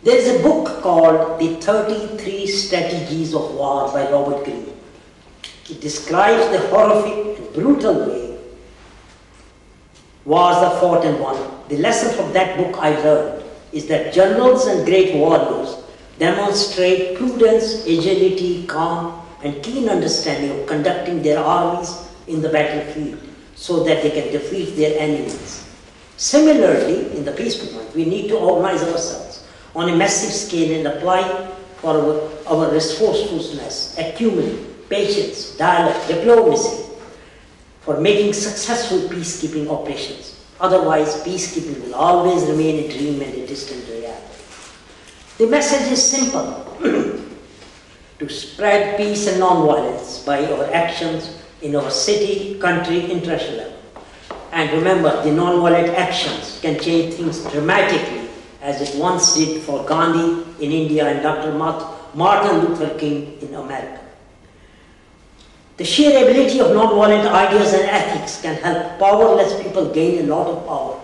There is a book called The 33 Strategies of War by Robert Greene. It describes the horrific and brutal way wars are fought and won. The lesson from that book I learned is that generals and great warriors demonstrate prudence, agility, calm, and keen understanding of conducting their armies in the battlefield so that they can defeat their enemies. Similarly, in the peace movement, we need to organize ourselves on a massive scale and apply for our resourcefulness, acumen, patience, dialogue, diplomacy for making successful peacekeeping operations. Otherwise, peacekeeping will always remain a dream and a distant reality. The message is simple: to spread peace and non-violence by our actions in our city, country, international level. And remember, the non-violent actions can change things dramatically, as it once did for Gandhi in India and Dr. Martin Luther King in America. The sheer ability of non-violent ideas and ethics can help powerless people gain a lot of power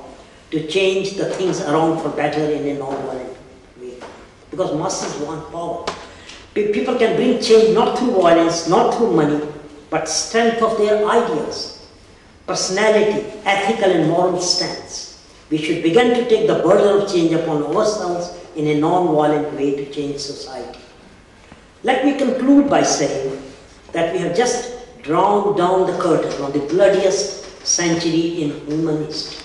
to change the things around for better in a non-violent way. Because masses want power. People can bring change not through violence, not through money, but strength of their ideas, personality, ethical and moral stance. We should begin to take the burden of change upon ourselves in a non-violent way to change society. Let me conclude by saying that we have just drawn down the curtain on the bloodiest century in human history.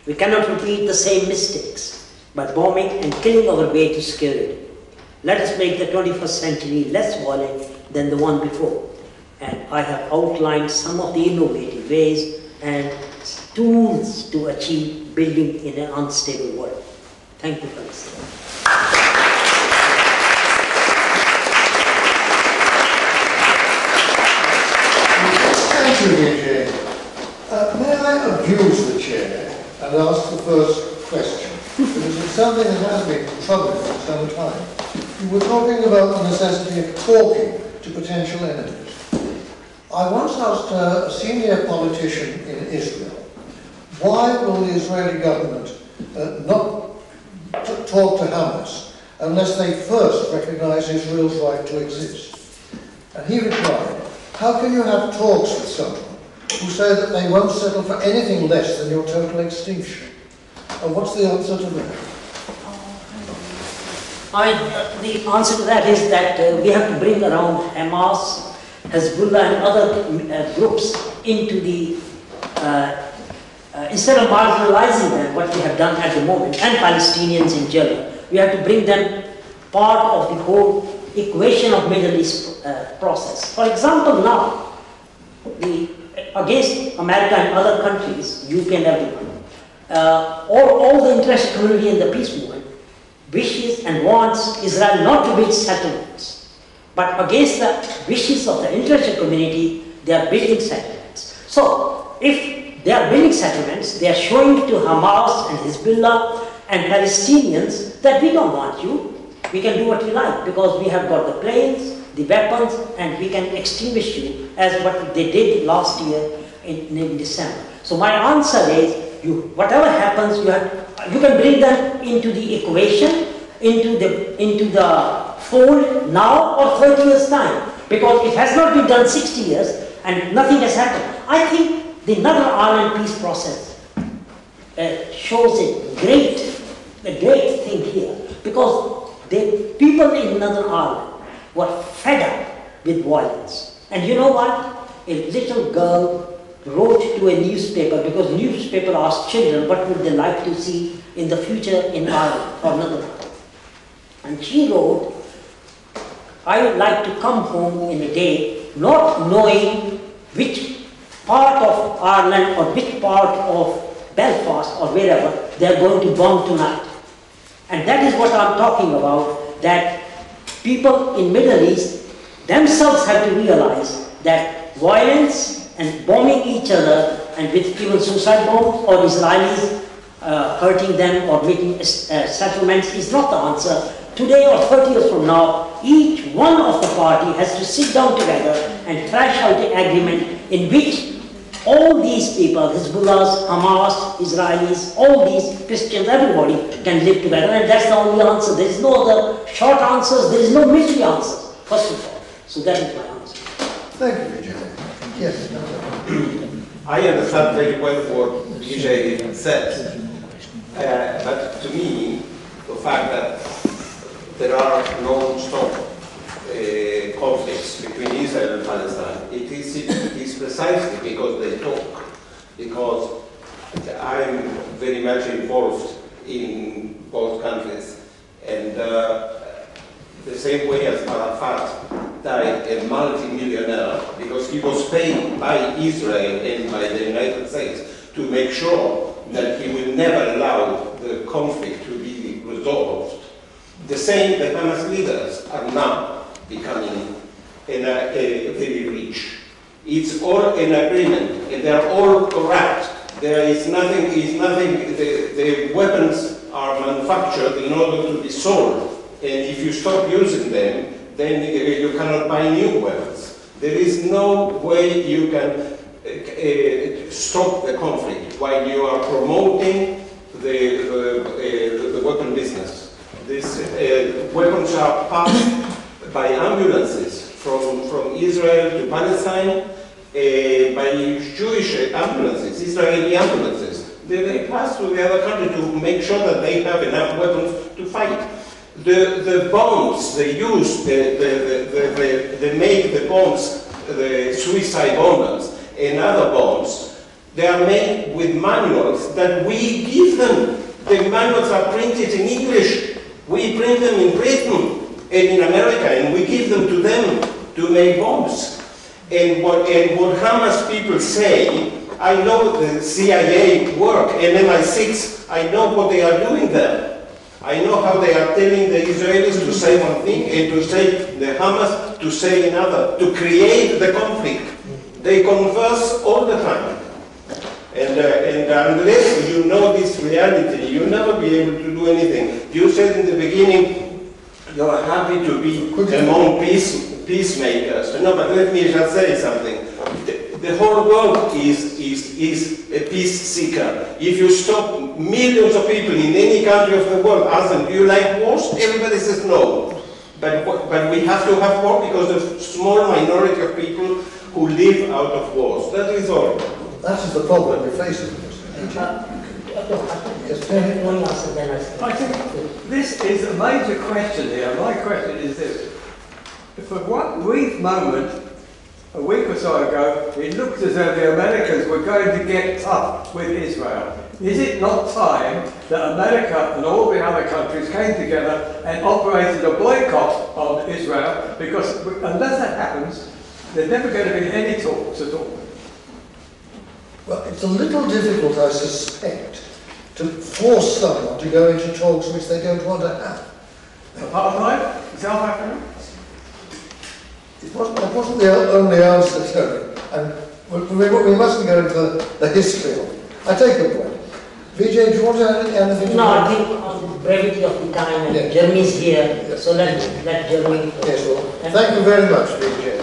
We cannot repeat the same mistakes by bombing and killing our way to security. Let us make the 21st century less violent than the one before. And I have outlined some of the innovative ways and tools to achieve building in an unstable world. Thank you for listening. Thank you, Vijay. May I abuse the chair and ask the first question? Because it's something that has been troubling for some time. You were talking about the necessity of talking to potential enemies. I once asked a senior politician in Israel, why will the Israeli government not talk to Hamas unless they first recognize Israel's right to exist? And he replied, how can you have talks with someone who say that they won't settle for anything less than your total extinction? And what's the answer to that? The answer to that is that we have to bring around Hamas, Hezbollah and other groups into the, instead of marginalizing them, what we have done at the moment, and Palestinians in general, we have to bring them part of the whole equation of Middle East process. For example, now, against America and other countries, UK and everyone, all the international community in the peace movement wishes and wants Israel not to build settlements. But against the wishes of the international community, they are building settlements. So, if they are building settlements, they are showing to Hamas and Hezbollah and Palestinians that we don't want you. We can do what we like because we have got the planes, the weapons, and we can extinguish you as what they did last year in December. So my answer is, whatever happens, you can bring them into the equation, into the fold now or 30 years time, because it has not been done 60 years and nothing has happened. I think the Northern Ireland peace process shows a great thing here, because the people in Northern Ireland were fed up with violence. And you know what? A little girl wrote to a newspaper, because the newspaper asked children what would they like to see in the future in Ireland or Northern Ireland. And she wrote, I would like to come home in a day not knowing which part of Ireland or which part of Belfast or wherever they are going to bomb tonight. And that is what I am talking about, that people in Middle East themselves have to realize that violence and bombing each other, and with even suicide bombs or Israelis hurting them or making settlements is not the answer. Today or 30 years from now, each one of the party has to sit down together and thrash out an agreement in which all these people, Hezbollahs, Hamas, Israelis, all these Christians, everybody can live together, and that's the only answer. There is no other short answers, there is no military answers, first of all. So that is my answer. Thank you, Vijay. Yes. I understand very well what Vijay said, but to me, the fact that there are non-stop conflicts between Israel and Palestine, it is precisely because they talk, because I'm very much involved in both countries, and the same way as Arafat died a multi-millionaire because he was paid by Israel and by the United States to make sure that he will never allow the conflict to be resolved. The same, the Hamas leaders are now becoming very rich. It's all an agreement, and they are all corrupt. There is nothing, the weapons are manufactured in order to be sold. And if you stop using them, then you cannot buy new weapons. There is no way you can stop the conflict while you are promoting the weapon business. These weapons are passed by ambulances from Israel to Palestine, by Jewish ambulances, Israeli ambulances. They pass to the other country to make sure that they have enough weapons to fight. The bombs they use, they make the bombs, the suicide bombers and other bombs, they are made with manuals that we give them. The manuals are printed in English. We print them in Britain and in America, and we give them to them to make bombs. And what Hamas people say, I know the CIA work and MI6, I know what they are doing there. I know how they are telling the Israelis to say one thing and to say the Hamas to say another, to create the conflict. They converse all the time. And unless you know this reality, you'll never be able to do anything. You said in the beginning, you're happy to be among peacemakers. No, but let me just say something. The whole world is a peace seeker. If you stop millions of people in any country of the world, ask them, do you like wars? Everybody says no. But we have to have war because of a small minority of people who live out of wars. That is all. That is the problem we're facing. I think this is a major question here. My question is this. For one brief moment, a week or so ago, it looked as though the Americans were going to get tough with Israel. Is it not time that America and all the other countries came together and operated a boycott on Israel? Because unless that happens, there's never going to be any talks at all. Well, it's a little difficult, I suspect, to force someone to go into talks which they don't want to have. Apartheid? South Africa? That wasn't the only answer, Tony. And we mustn't go into the history of it. I take your point. Vijay, do you want to add anything? No, I think on the brevity of the time, and Jeremy's here, so let Jeremy. Yes, well, thank you very much, Vijay.